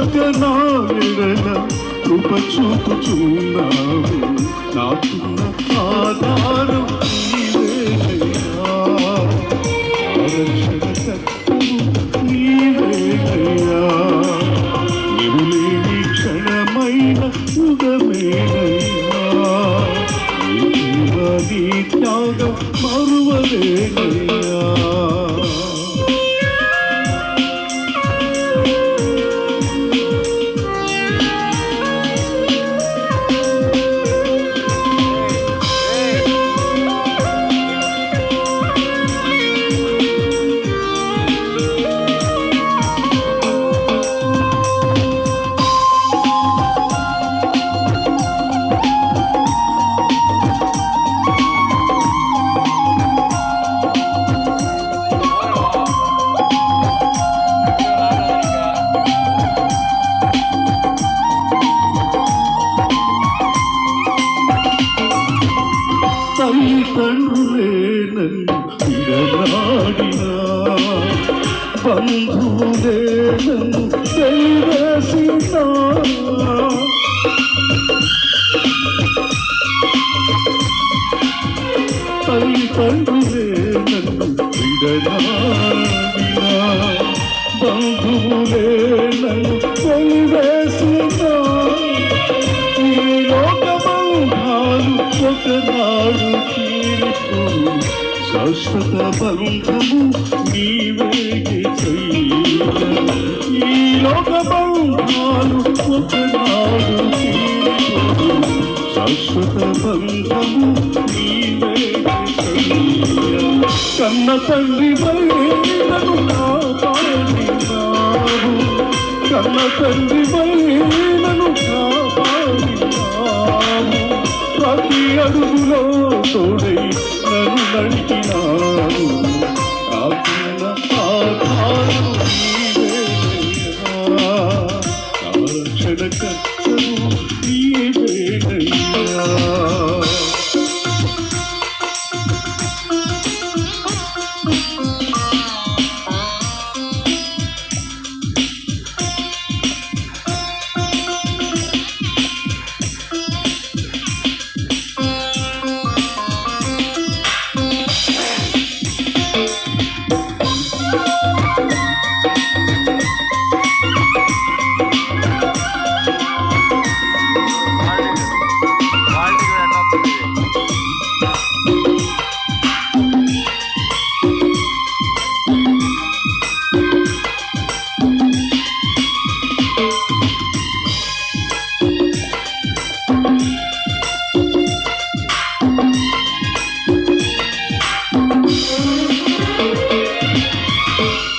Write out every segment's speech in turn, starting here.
విడువక నా ఎడల కృప చూపుచున్నావు. నాకున్న ఆధారం నీవేనయ్యా, రక్షణకర్తవు నీవేనయ్యా. నీవు లేని క్షణమైన యుగమేనయ్యా, నీ త్యాగం మరువలేనయ్యా. తల్లిదండ్రులే నన్ను విడనాడినా, బంధువులే నన్ను వెలివేసినా, తల్లిదండ్రులే నన్ను విడనాడినా, బంధువులే నన్ను వెలివేసినా, ఈ లోకబంధాలు ఒకనాడు తీరిపోవు, శాశ్వత బంధము నీవే చెయ్యా. ఈ లోకబంధాలు ఒకనాడు తీరిపోవు, శాశ్వత బంధము నీవే చెయ్యా. కన్న తండ్రి నన్ను కాపాడినావు, కన్న తండ్రి నన్ను కాపాడినావు. ప్రతి అడుగులో తోడై నన్ను నడిపినావు. నాకున్న ఆధారం నీవేనయ్యా, నా రక్షణకర్తవు నీవేనయ్యా.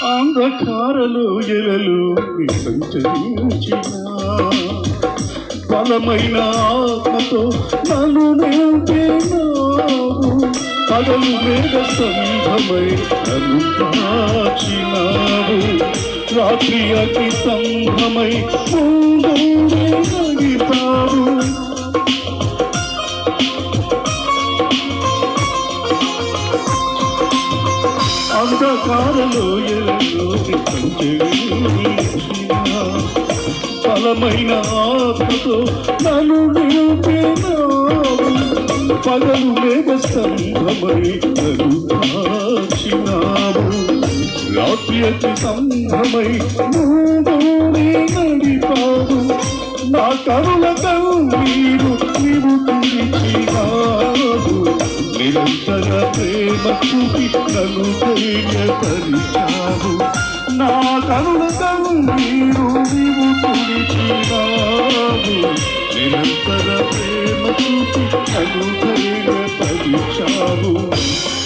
అంధకారలో ఎలలు సంచరించిన బలమైన ఆత్మతో నన్ను నింపినావు. పగలు మేఘ స్తంభమై నన్ను కాచినావు, రాత్రి అగ్ని స్తంభమై ముందుండి నడిపావు. అంధకారలో ఎలలో సంచరించిన బలమైన ఆత్మతో నన్ను నింపినావు. పగలు మేఘ స్తంభమై నన్ను కాచినావు, రాత్రి అగ్ని స్తంభమై ముందుండి నడిపావు. నా కరుణ కన్నీరు నీవు తుడిచినావు, నిరంతర ప్రేమ చూపి నన్ను ధైర్యపరిచావు. నా కరుణ కన్నీరు నీవు తుడిచినావు, నిరంతర ప్రేమ చూపి నన్ను ధైర్యపరిచావు.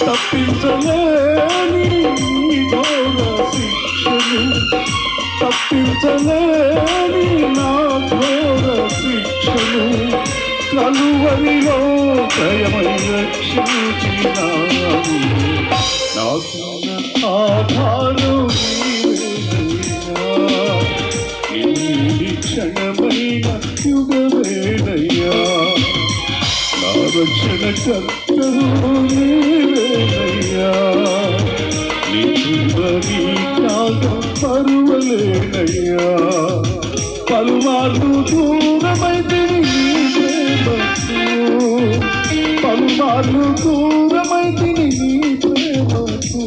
తప్పించలేని ఘోర శిక్షను, తప్పించలేని నా ఘోర శిక్షను కలువరిలో దయమై రక్షించినావు. నాకున్న ఆధారం నీవేనయ్యా, నీ క్షణమైన యుగమేనయ్యా. నా రక్షణకర్తవు నీవేనయ్యా, నీ త్యాగం పరువలేనయ్యా. పలుమార్లు దూరమైతిని నీ ప్రేమకు పలుమార్లు దూరమైతిని నీ ప్రేమకు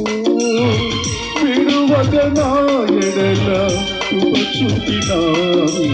విడువక నా ఎడల కృప చూపినావు